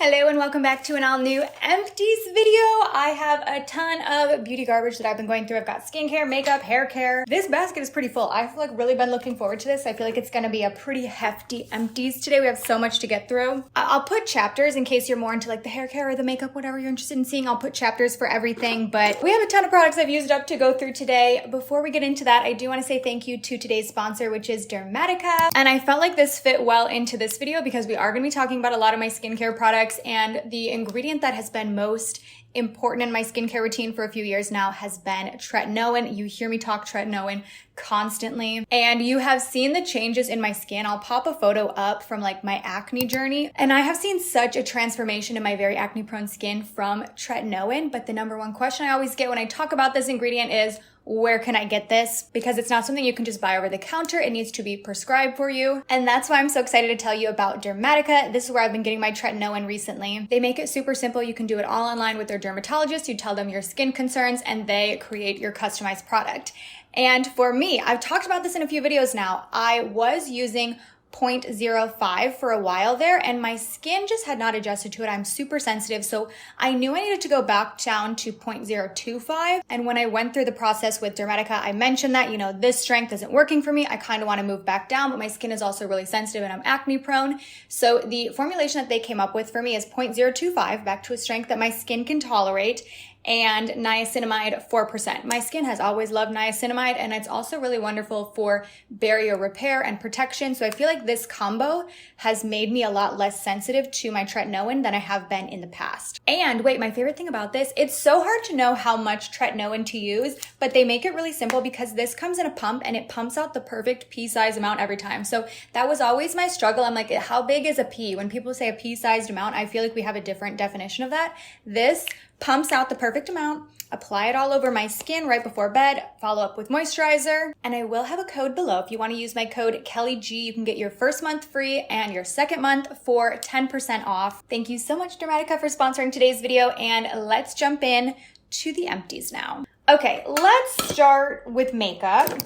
Hello and welcome back to an all new empties video. I have a ton of beauty garbage that I've been going through. I've got skincare, makeup, hair care. This basket is pretty full. I've really been looking forward to this. I feel like it's gonna be a pretty hefty empties today. We have so much to get through. I'll put chapters in case you're more into like the hair care or the makeup, whatever you're interested in seeing. I'll put chapters for everything, but we have a ton of products I've used up to go through today. Before we get into that, I do wanna say thank you to today's sponsor, which is Dermatica. And I felt like this fit well into this video because we are gonna be talking about a lot of my skincare products, and the ingredient that has been most important in my skincare routine for a few years now has been tretinoin. You hear me talk tretinoin constantly, and you have seen the changes in my skin. I'll pop a photo up from like my acne journey, and I have seen such a transformation in my very acne prone skin from tretinoin. But the number one question I always get when I talk about this ingredient is, where can I get this? Because it's not something you can just buy over the counter. It needs to be prescribed for you. And that's why I'm so excited to tell you about Dermatica. This is where I've been getting my tretinoin recently. They make it super simple. You can do it all online with their dermatologist. You tell them your skin concerns and they create your customized product. And for me, I've talked about this in a few videos now. I was using 0.05 for a while there, and my skin just had not adjusted to it. I'm super sensitive, so I knew I needed to go back down to 0.025. And when I went through the process with Dermatica, I mentioned that, this strength isn't working for me. I kind of want to move back down, but my skin is also really sensitive and I'm acne prone. So the formulation that they came up with for me is 0.025, back to a strength that my skin can tolerate, and niacinamide 4%. My skin has always loved niacinamide, and it's also really wonderful for barrier repair and protection. So I feel like this combo has made me a lot less sensitive to my tretinoin than I have been in the past. And wait, my favorite thing about this, it's so hard to know how much tretinoin to use, but they make it really simple because this comes in a pump and it pumps out the perfect pea-sized amount every time. So that was always my struggle. I'm like, how big is a pea? When people say a pea-sized amount, I feel like we have a different definition of that. This pumps out the perfect amount, apply it all over my skin right before bed, follow up with moisturizer, and I will have a code below. If you want to use my code KELLYG, you can get your first month free and your second month for 10% off. Thank you so much, Dermatica, for sponsoring today's video, and let's jump in to the empties now. Okay, let's start with makeup.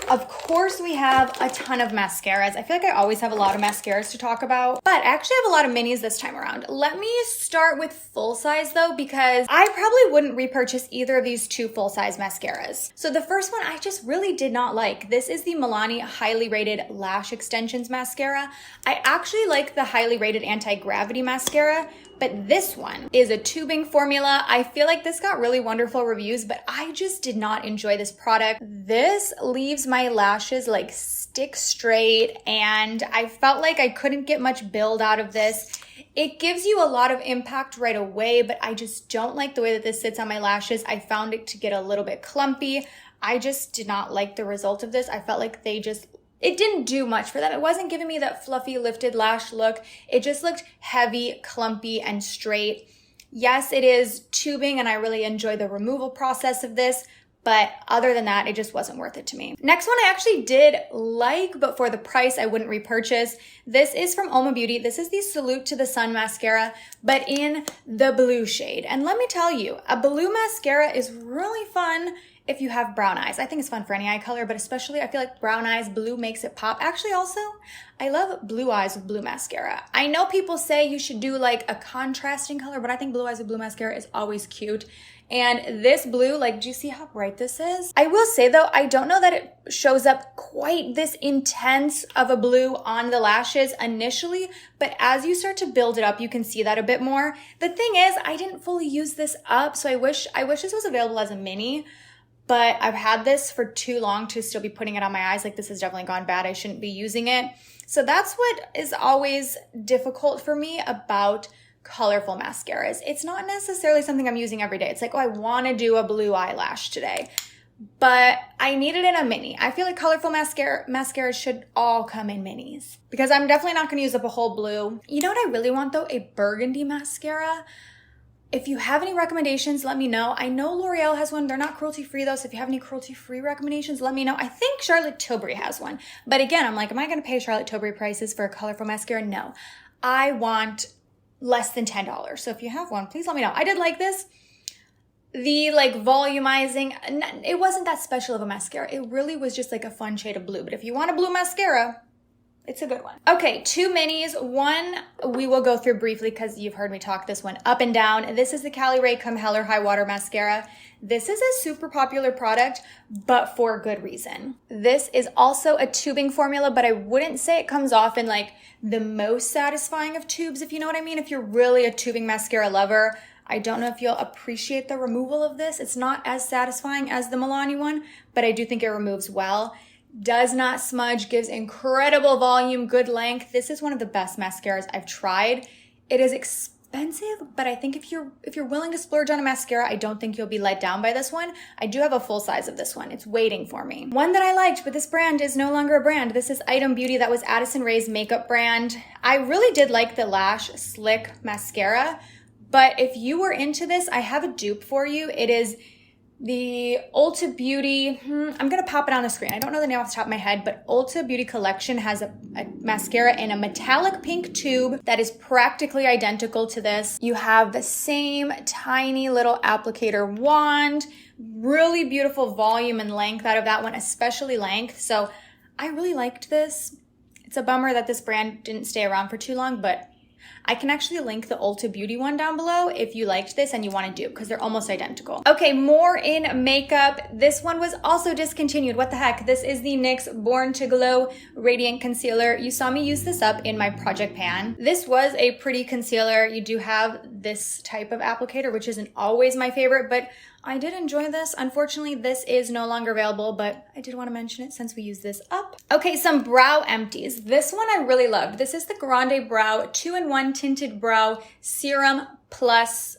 Of course, we have a ton of mascaras. I feel like I always have a lot of mascaras to talk about, but I actually have a lot of minis this time around. Let me start with full size though, because I probably wouldn't repurchase either of these two full size mascaras. So the first one I just really did not like. This is the Milani Highly Rated Lash Extensions Mascara. I actually like the Highly Rated Anti-Gravity Mascara, but this one is a tubing formula. I feel like this got really wonderful reviews, but I just did not enjoy this product. This leaves my lashes like stick straight, and I felt like I couldn't get much build out of this. It gives you a lot of impact right away, but I just don't like the way that this sits on my lashes. I found it to get a little bit clumpy. I just did not like the result of this. I felt like it didn't do much for them. It wasn't giving me that fluffy lifted lash look. It just looked heavy, clumpy, and straight. Yes, it is tubing, and I really enjoy the removal process of this, but other than that, it just wasn't worth it to me. Next one I actually did like, but for the price, I wouldn't repurchase. This is from UOMA Beauty. This is the Salute to the Sun mascara, but in the blue shade. And let me tell you, a blue mascara is really fun if you have brown eyes. I think it's fun for any eye color, but especially I feel like brown eyes, blue makes it pop. Actually, also, I love blue eyes with blue mascara. I know people say you should do like a contrasting color, but I think blue eyes with blue mascara is always cute. And this blue, do you see how bright this is? I will say though, I don't know that it shows up quite this intense of a blue on the lashes initially, but as you start to build it up, you can see that a bit more. The thing is, I didn't fully use this up, so I wish this was available as a mini, but I've had this for too long to still be putting it on my eyes. Like, this has definitely gone bad. I shouldn't be using it. So that's what is always difficult for me about colorful mascaras. It's not necessarily something I'm using every day. It's like, oh, I want to do a blue eyelash today, but I need it in a mini. I feel like colorful mascaras should all come in minis because I'm definitely not going to use up a whole blue. You know what I really want though? A burgundy mascara. If you have any recommendations, let me know. I know L'Oreal has one. They're not cruelty-free though, so if you have any cruelty-free recommendations, let me know. I think Charlotte Tilbury has one. But again, I'm like, am I going to pay Charlotte Tilbury prices for a colorful mascara? No. I want less than $10. So if you have one, please let me know. I did like this. The volumizing, it wasn't that special of a mascara. It really was just like a fun shade of blue. But if you want a blue mascara, It's a good one. Okay, 2 minis. One we will go through briefly because you've heard me talk this one up and down. This is the KELLYG Come Hell or High Water Mascara. This is a super popular product, but for good reason. This is also a tubing formula, but I wouldn't say it comes off in like the most satisfying of tubes, if you know what I mean. If you're really a tubing mascara lover, I don't know if you'll appreciate the removal of this. It's not as satisfying as the Milani one, but I do think it removes well. Does not smudge, gives incredible volume, good length. This is one of the best mascaras I've tried. It is expensive, but I think if you're willing to splurge on a mascara, I don't think you'll be let down by this one. I do have a full size of this one. It's waiting for me. One that I liked, but this brand is no longer a brand. This is Item Beauty. That was Addison Rae's makeup brand. I really did like the Lash Slick Mascara, but if you were into this, I have a dupe for you. It is the Ulta Beauty, I'm gonna pop it on the screen. I don't know the name off the top of my head, but Ulta Beauty Collection has a mascara in a metallic pink tube that is practically identical to this. You have the same tiny little applicator wand, really beautiful volume and length out of that one, especially length. So I really liked this. It's a bummer that this brand didn't stay around for too long, but I can actually link the Ulta Beauty one down below if you liked this and you want to dupe, because they're almost identical. Okay, more in makeup. This one was also discontinued. What the heck? This is the NYX Born to Glow Radiant Concealer. You saw me use this up in my project pan. This was a pretty concealer. You do have this type of applicator, which isn't always my favorite, but I did enjoy this. Unfortunately, this is no longer available, but I did want to mention it since we used this up. Okay, some brow empties. This one I really loved. This is the Grande Brow 2-in-1 Tinted Brow Serum plus,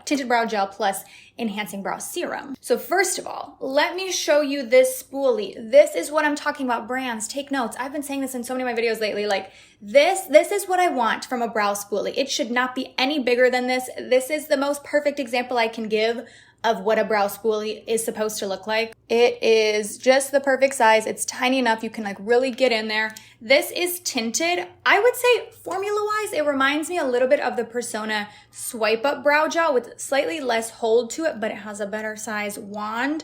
Tinted Brow Gel plus Enhancing Brow Serum. So first of all, let me show you this spoolie. This is what I'm talking about, brands. Take notes. I've been saying this in so many of my videos lately. Like, this is what I want from a brow spoolie. It should not be any bigger than this. This is the most perfect example I can give of what a brow spoolie is supposed to look like. It is just the perfect size. It's tiny enough you can like really get in there. This is tinted. I would say formula-wise, it reminds me a little bit of the Persona Swipe Up Brow Gel with slightly less hold to it, but it has a better size wand.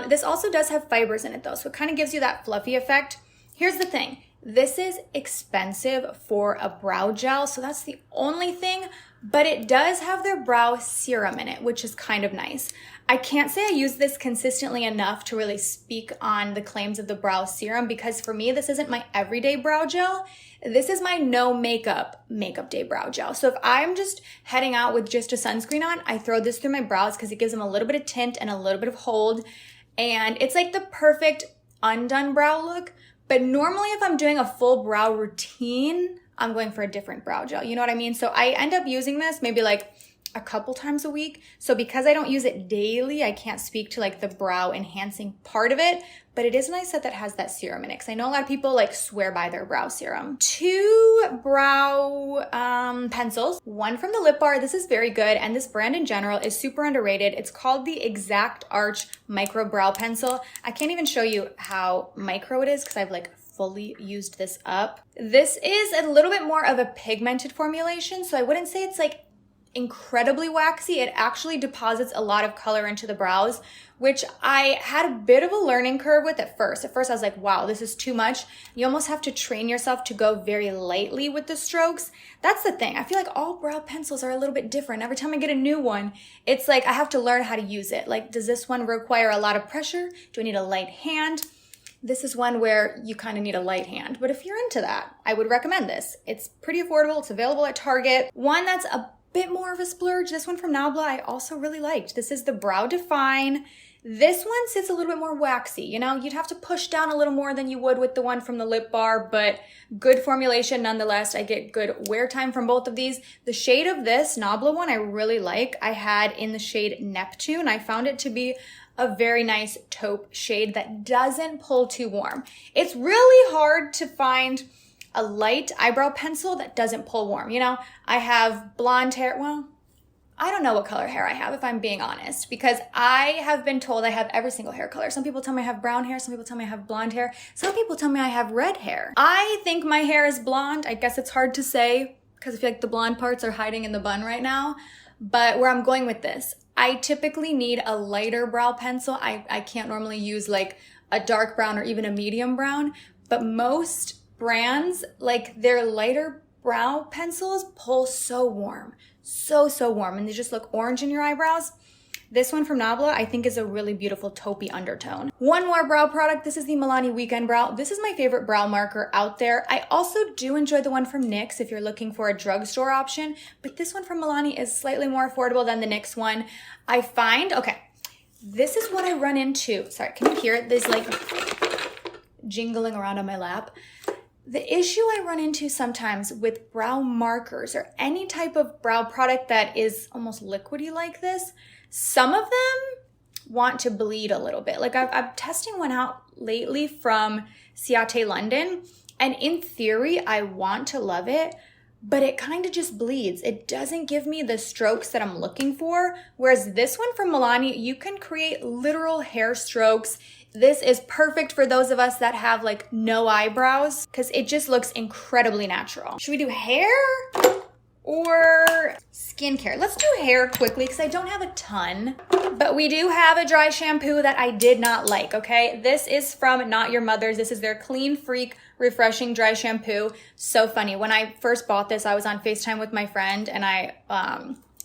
This also does have fibers in it though, so it kind of gives you that fluffy effect. Here's the thing. This is expensive for a brow gel, so that's the only thing, but it does have their brow serum in it, which is kind of nice. I can't say I use this consistently enough to really speak on the claims of the brow serum, because for me, this isn't my everyday brow gel. This is my no makeup day brow gel. So if I'm just heading out with just a sunscreen on, I throw this through my brows because it gives them a little bit of tint and a little bit of hold. And it's like the perfect undone brow look. But normally if I'm doing a full brow routine, I'm going for a different brow gel. You know what I mean? So I end up using this maybe like a couple times a week. So because I don't use it daily, I can't speak to like the brow enhancing part of it, but it is nice that that has that serum in it, because I know a lot of people like swear by their brow serum. 2 brow pencils, one from the Lip Bar. This is very good, and this brand in general is super underrated. It's called the Exact Arch Micro Brow Pencil. I can't even show you how micro it is because I've like fully used this up. This is a little bit more of a pigmented formulation, so I wouldn't say it's like incredibly waxy. It actually deposits a lot of color into the brows, which I had a bit of a learning curve with at first. At first I was like, wow, this is too much. You almost have to train yourself to go very lightly with the strokes. That's the thing. I feel like all brow pencils are a little bit different. Every time I get a new one, it's like I have to learn how to use it. Like, does this one require a lot of pressure? Do I need a light hand? This is one where you kind of need a light hand. But if you're into that, I would recommend this. It's pretty affordable. It's available at Target. One that's a bit more of a splurge, this one from Nabla, I also really liked. This is the Brow Define. This one sits a little bit more waxy. You know, you'd have to push down a little more than you would with the one from the Lip Bar, but good formulation nonetheless. I get good wear time from both of these. The shade of this Nabla one I really like. I had in the shade Neptune. I found it to be a very nice taupe shade that doesn't pull too warm. It's really hard to find a light eyebrow pencil that doesn't pull warm. You know, I have blonde hair. Well, I don't know what color hair I have, if I'm being honest, because I have been told I have every single hair color. Some people tell me I have brown hair. Some people tell me I have blonde hair. Some people tell me I have red hair. I think my hair is blonde. I guess it's hard to say because I feel like the blonde parts are hiding in the bun right now. But where I'm going with this, I typically need a lighter brow pencil. I can't normally use like a dark brown or even a medium brown, but most brands, like their lighter brow pencils pull so warm, so warm, and they just look orange in your eyebrows. This one from Nabla, I think, is a really beautiful taupey undertone. One more brow product. This is the Milani Weekend Brow. This is my favorite brow marker out there. I also do enjoy the one from NYX if you're looking for a drugstore option, but this one from Milani is slightly more affordable than the NYX one. I find, okay, this is what I run into. Sorry, can you hear it? There's like jingling around on my lap. The issue I run into sometimes with brow markers or any type of brow product that is almost liquidy like this, some of them want to bleed a little bit. Like I'm testing one out lately from Ciate London, and in theory, I want to love it, but it kind of just bleeds. It doesn't give me the strokes that I'm looking for. Whereas this one from Milani, you can create literal hair strokes. This is perfect for those of us that have like no eyebrows because it just looks incredibly natural. Should we do hair or skincare? Let's do hair quickly because I don't have a ton, but we do have a dry shampoo that I did not like, okay? This is from Not Your Mother's. This is their Clean Freak Refreshing Dry Shampoo. So funny. When I first bought this, I was on FaceTime with my friend and I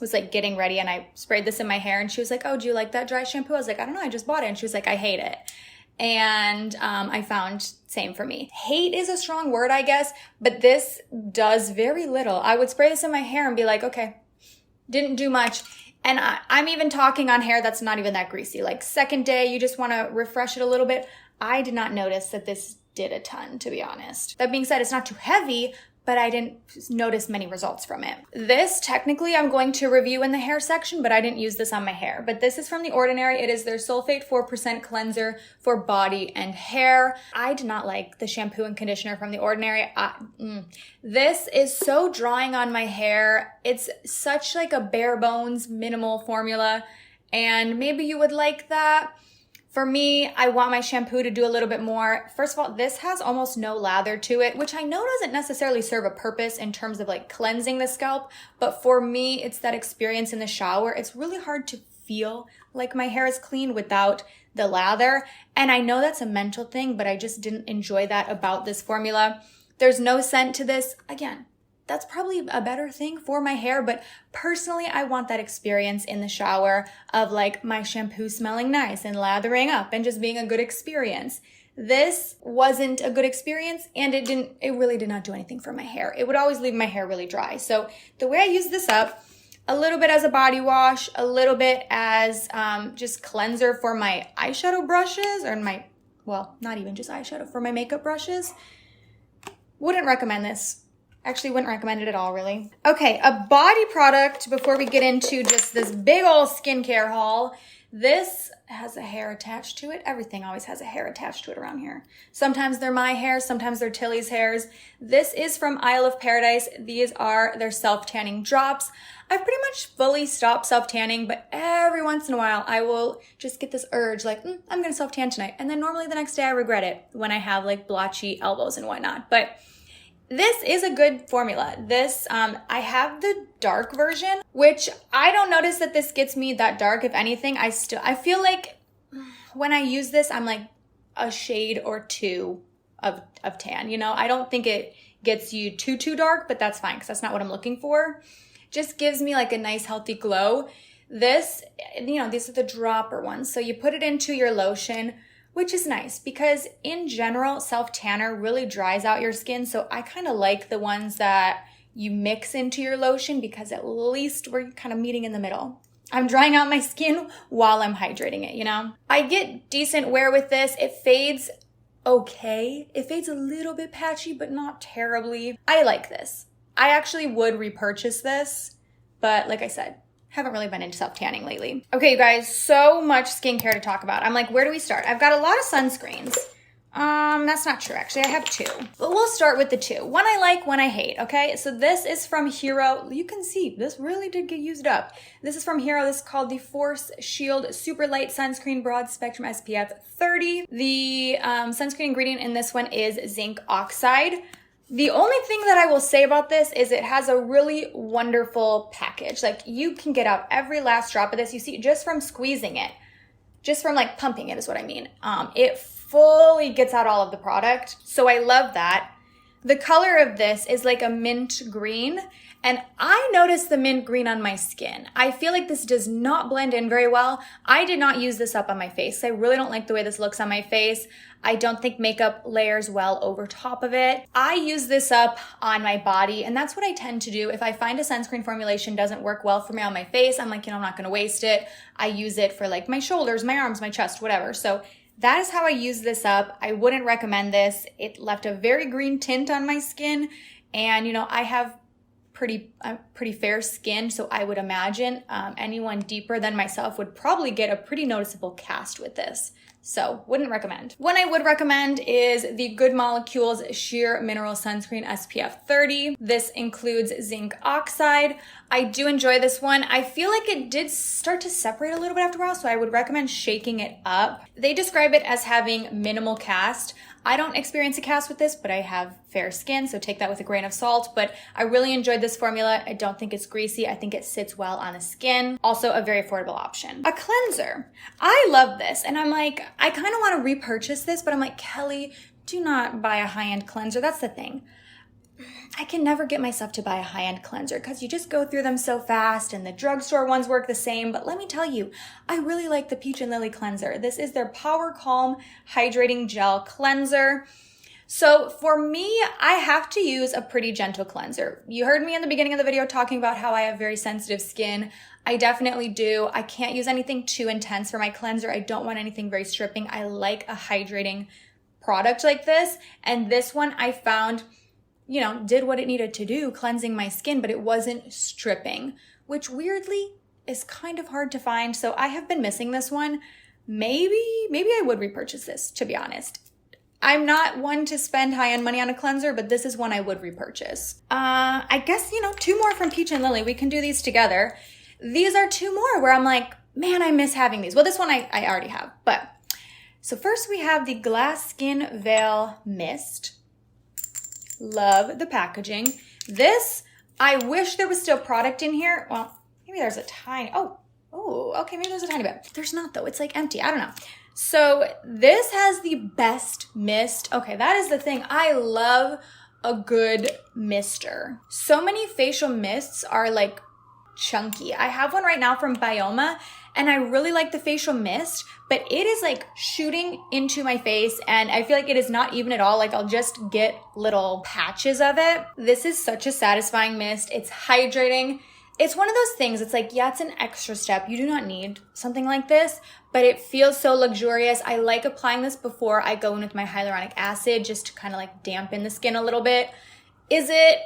was like getting ready and I sprayed this in my hair and she was like, oh, do you like that dry shampoo? I was like, I don't know, I just bought it. And she was like, I hate it. And I found same for me. Hate is a strong word, I guess, but this does very little. I would spray this in my hair and be like, okay, didn't do much. And I'm even talking on hair that's not even that greasy. Like second day, you just want to refresh it a little bit. I did not notice that this did a ton, to be honest. That being said, it's not too heavy, but I didn't notice many results from it. This, technically, I'm going to review in the hair section, but I didn't use this on my hair. But this is from The Ordinary. It is their Sulfate 4% cleanser for body and hair. I did not like the shampoo and conditioner from The Ordinary. This is so drying on my hair. It's such like a bare bones, minimal formula, and maybe you would like that. For me, I want my shampoo to do a little bit more. First of all, this has almost no lather to it, which I know doesn't necessarily serve a purpose in terms of like cleansing the scalp. But for me, it's that experience in the shower. It's really hard to feel like my hair is clean without the lather. And I know that's a mental thing, but I just didn't enjoy that about this formula. There's no scent to this. Again, that's probably a better thing for my hair, but personally, I want that experience in the shower of like my shampoo smelling nice and lathering up and just being a good experience. This wasn't a good experience and it really did not do anything for my hair. It would always leave my hair really dry. So the way I use this up, a little bit as a body wash, a little bit as just cleanser for my eyeshadow brushes or well, not even just eyeshadow, for my makeup brushes. Wouldn't recommend this. Actually, wouldn't recommend it at all, really. Okay, a body product before we get into just this big old skincare haul. This has a hair attached to it. Everything always has a hair attached to it around here. Sometimes they're my hairs, sometimes they're Tilly's hairs. This is from Isle of Paradise. These are their self-tanning drops. I've pretty much fully stopped self-tanning, but every once in a while I will just get this urge like, I'm gonna self-tan tonight. And then normally the next day I regret it when I have like blotchy elbows and whatnot. But this is a good formula. This, I have the dark version, which I don't notice that this gets me that dark. If anything, I feel like when I use this, I'm like a shade or two of tan, you know? I don't think it gets you too dark, but that's fine because that's not what I'm looking for. Just gives me like a nice healthy glow. This, you know, these are the dropper ones. So you put it into your lotion, which is nice because in general, self-tanner really dries out your skin. So I kind of like the ones that you mix into your lotion because at least we're kind of meeting in the middle. I'm drying out my skin while I'm hydrating it, you know? I get decent wear with this. It fades okay. It fades a little bit patchy, but not terribly. I like this. I actually would repurchase this, but like I said, haven't really been into self-tanning lately. Okay, you guys, so much skincare to talk about. I'm like, where do we start? I've got a lot of sunscreens. That's not true, actually. I have two. But we'll start with the two. One I like, one I hate, okay? So this is from Hero. You can see, this really did get used up. This is from Hero. This is called the Force Shield Super Light Sunscreen Broad Spectrum SPF 30. The sunscreen ingredient in this one is zinc oxide. The only thing that I will say about this is it has a really wonderful package. Like you can get out every last drop of this. You see, just from squeezing it, just from like pumping it is what I mean. It fully gets out all of the product. So I love that. The color of this is like a mint green, and I noticed the mint green on my skin. I feel like this does not blend in very well. I did not use this up on my face. I really don't like the way this looks on my face. I don't think makeup layers well over top of it. I use this up on my body, and that's what I tend to do. If I find a sunscreen formulation doesn't work well for me on my face, I'm like, I'm not gonna waste it. I use it for like my shoulders, my arms, my chest, whatever. So that is how I use this up. I wouldn't recommend this. It left a very green tint on my skin, and I have pretty fair skin, so I would imagine anyone deeper than myself would probably get a pretty noticeable cast with this. So wouldn't recommend. One I would recommend is the Good Molecules Sheer Mineral Sunscreen SPF 30. This includes zinc oxide. I do enjoy this one. I feel like it did start to separate a little bit after a while, so I would recommend shaking it up. They describe it as having minimal cast. I don't experience a cast with this, but I have fair skin, so take that with a grain of salt. But I really enjoyed this formula. I don't think it's greasy. I think it sits well on the skin. Also a very affordable option. A cleanser. I love this, and I'm like, I kind of want to repurchase this, but I'm like, Kelly, do not buy a high-end cleanser. That's the thing. I can never get myself to buy a high-end cleanser because you just go through them so fast, and the drugstore ones work the same. But let me tell you, I really like the Peach and Lily cleanser. This is their Power Calm Hydrating Gel Cleanser. So for me, I have to use a pretty gentle cleanser. You heard me in the beginning of the video talking about how I have very sensitive skin. I definitely do. I can't use anything too intense for my cleanser. I don't want anything very stripping. I like a hydrating product like this. And this one I found did what it needed to do, cleansing my skin, but it wasn't stripping, which weirdly is kind of hard to find. So I have been missing this one. Maybe I would repurchase this, to be honest. I'm not one to spend high-end money on a cleanser, but this is one I would repurchase. I guess, two more from Peach and Lily. We can do these together. These are two more where I'm like, man, I miss having these. Well, this one I already have, but. So first we have the Glass Skin Veil Mist. Love the packaging. This, I wish there was still product in here. Well, maybe there's a tiny, okay, maybe there's a tiny bit. There's not though, it's like empty, I don't know. So this has the best mist. Okay, that is the thing. I love a good mister. So many facial mists are like chunky. I have one right now from UOMA, and I really like the facial mist, but it is like shooting into my face, and I feel like it is not even at all. Like I'll just get little patches of it. This is such a satisfying mist. It's hydrating. It's one of those things, it's like, yeah, it's an extra step. You do not need something like this, but it feels so luxurious. I like applying this before I go in with my hyaluronic acid just to kind of like dampen the skin a little bit. Is it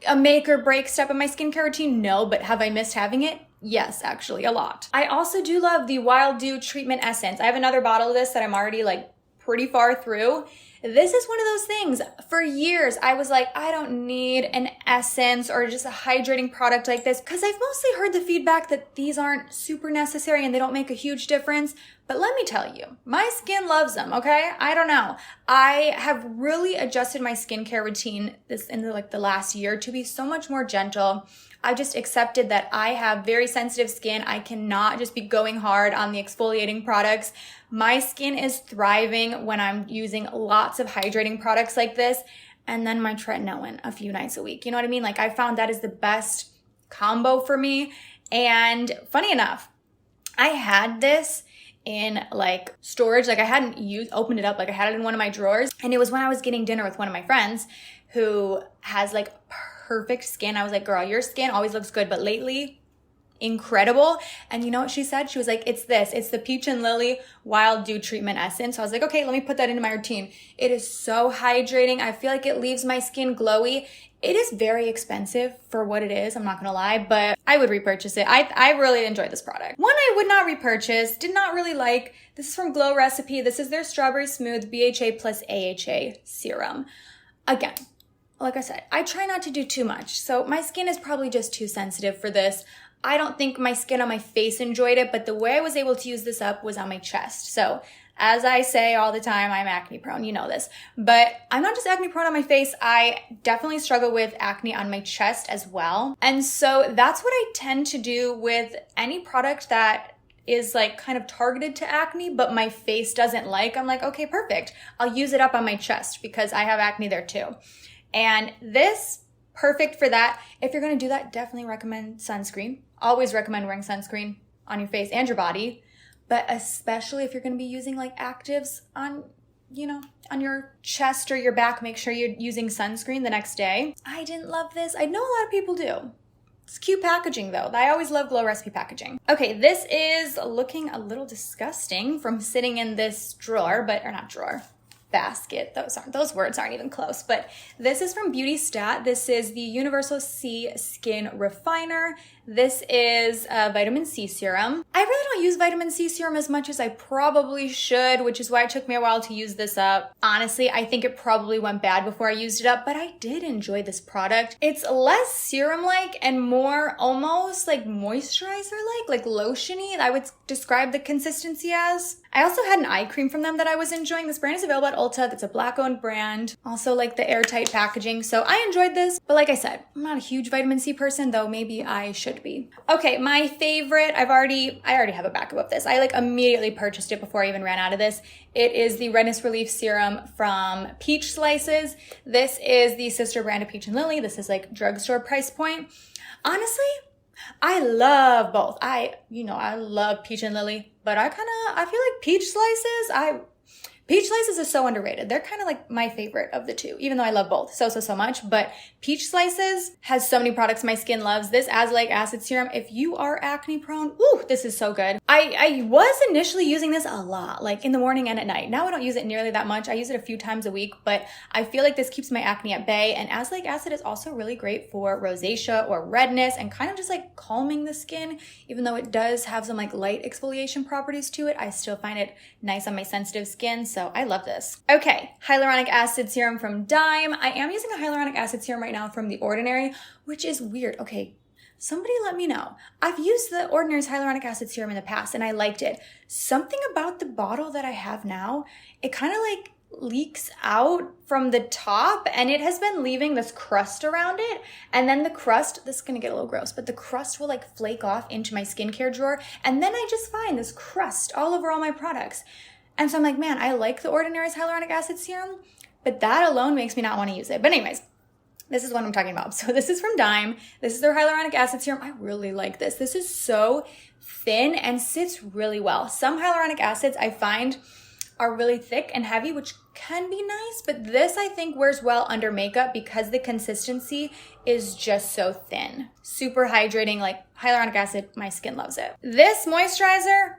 a make or break step in my skincare routine? No, but have I missed having it? Yes, actually, a lot. I also do love the Wild Dew Treatment Essence. I have another bottle of this that I'm already like pretty far through. This is one of those things. For years, I was like, I don't need an essence or just a hydrating product like this, because I've mostly heard the feedback that these aren't super necessary and they don't make a huge difference. But let me tell you, my skin loves them, okay? I don't know. I have really adjusted my skincare routine in the last year to be so much more gentle. I just accepted that I have very sensitive skin. I cannot just be going hard on the exfoliating products. My skin is thriving when I'm using lots of hydrating products like this, and then my tretinoin a few nights a week. You know what I mean? Like I found that is the best combo for me. And funny enough, I had this in like storage. Like I hadn't opened it up. Like I had it in one of my drawers, and it was when I was getting dinner with one of my friends who has like perfect skin. I was like, girl, your skin always looks good, but lately, incredible. And you know what she said? She was like, it's the Peach and Lily Wild Dew Treatment Essence. So I was like, okay, let me put that into my routine. It is so hydrating. I feel like it leaves my skin glowy. It is very expensive for what it is, I'm not gonna lie, but I would repurchase it. I really enjoyed this product. One I would not repurchase, did not really like, this is from Glow Recipe. This is their Strawberry Smooth BHA plus AHA Serum. Again, like I said, I try not to do too much. So my skin is probably just too sensitive for this. I don't think my skin on my face enjoyed it, but the way I was able to use this up was on my chest. So as I say all the time, I'm acne prone, you know this. But I'm not just acne prone on my face, I definitely struggle with acne on my chest as well. And so that's what I tend to do with any product that is like kind of targeted to acne, but my face doesn't like, I'm like, okay, perfect. I'll use it up on my chest because I have acne there too. And this, perfect for that. If you're gonna do that, definitely recommend sunscreen. Always recommend wearing sunscreen on your face and your body, but especially if you're gonna be using like actives on, you know, on your chest or your back, make sure you're using sunscreen the next day. I didn't love this. I know a lot of people do. It's cute packaging though. I always love Glow Recipe packaging. Okay, this is looking a little disgusting from sitting in this drawer, or not drawer, basket. Those words aren't even close, but this is from Beauty Stat. This is the Universal C Skin Refiner. This is a vitamin C serum. I really don't use vitamin C serum as much as I probably should, which is why it took me a while to use this up. Honestly, I think it probably went bad before I used it up, but I did enjoy this product. It's less serum-like and more almost like moisturizer-like, like lotion-y, I would describe the consistency as. I also had an eye cream from them that I was enjoying. This brand is available at Ulta. That's a Black-owned brand. Also like the airtight packaging. So I enjoyed this, but like I said, I'm not a huge vitamin C person, though maybe I should be. Okay, my favorite, I already have a backup of this. I like immediately purchased it before I even ran out of this. It is the Redness Relief Serum from Peach Slices. This is the sister brand of Peach and Lily. This is like drugstore price point. Honestly, I love both. I love Peach and Lily, but I feel like Peach Slices is so underrated. They're kind of like my favorite of the two, even though I love both so much. But Peach Slices has so many products my skin loves. This Azelaic Acid Serum, if you are acne prone, ooh, this is so good. I was initially using this a lot, like in the morning and at night. Now I don't use it nearly that much. I use it a few times a week, but I feel like this keeps my acne at bay. And Azelaic Acid is also really great for rosacea or redness and kind of just like calming the skin. Even though it does have some like light exfoliation properties to it, I still find it nice on my sensitive skin. So I love this. Okay, hyaluronic acid serum from Dime. I am using a hyaluronic acid serum right now from The Ordinary, which is weird. Okay, somebody let me know. I've used The Ordinary's hyaluronic acid serum in the past and I liked it. Something about the bottle that I have now, it kind of like leaks out from the top and it has been leaving this crust around it. And then the crust, this is gonna get a little gross, but the crust will like flake off into my skincare drawer. And then I just find this crust all over all my products. And so I'm like, man, I like The Ordinary's hyaluronic acid serum, but that alone makes me not want to use it. But anyways, this is what I'm talking about. So this is from Dime. This is their hyaluronic acid serum. I really like this. This is so thin and sits really well. Some hyaluronic acids I find are really thick and heavy, which can be nice, but this I think wears well under makeup because the consistency is just so thin. Super hydrating, like hyaluronic acid, my skin loves it. This moisturizer,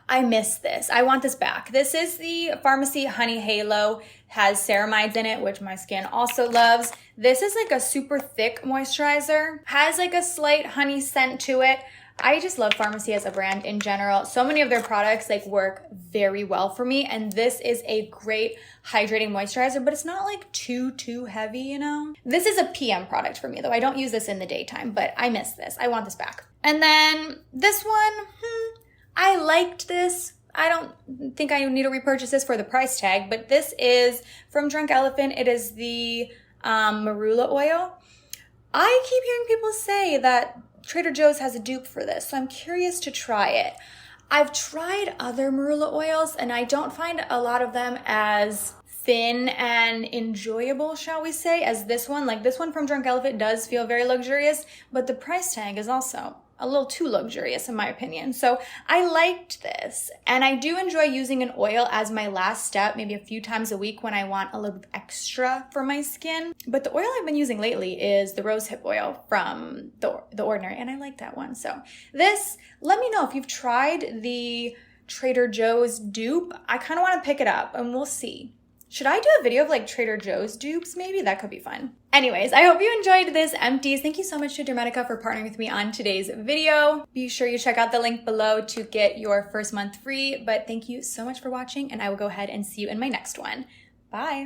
I miss this. I want this back. This is the Pharmacy Honey Halo. Has ceramides in it, which my skin also loves. This is like a super thick moisturizer. Has like a slight honey scent to it. I just love Pharmacy as a brand in general. So many of their products like work very well for me. And this is a great hydrating moisturizer, but it's not like too heavy, you know? This is a PM product for me though. I don't use this in the daytime, but I miss this. I want this back. And then this one, I liked this. I don't think I need to repurchase this for the price tag, but this is from Drunk Elephant. It is the marula oil. I keep hearing people say that Trader Joe's has a dupe for this, so I'm curious to try it. I've tried other marula oils and I don't find a lot of them as thin and enjoyable, shall we say, as this one. Like this one from Drunk Elephant does feel very luxurious, but the price tag is also a little too luxurious in my opinion. So I liked this and I do enjoy using an oil as my last step, maybe a few times a week when I want a little extra for my skin. But the oil I've been using lately is the rosehip oil from the Ordinary and I like that one. So this, let me know if you've tried the Trader Joe's dupe. I kind of want to pick it up and we'll see. Should I do a video of like Trader Joe's dupes? Maybe that could be fun. Anyways, I hope you enjoyed this empties. Thank you so much to Dermatica for partnering with me on today's video. Be sure you check out the link below to get your first month free. But thank you so much for watching and I will go ahead and see you in my next one. Bye.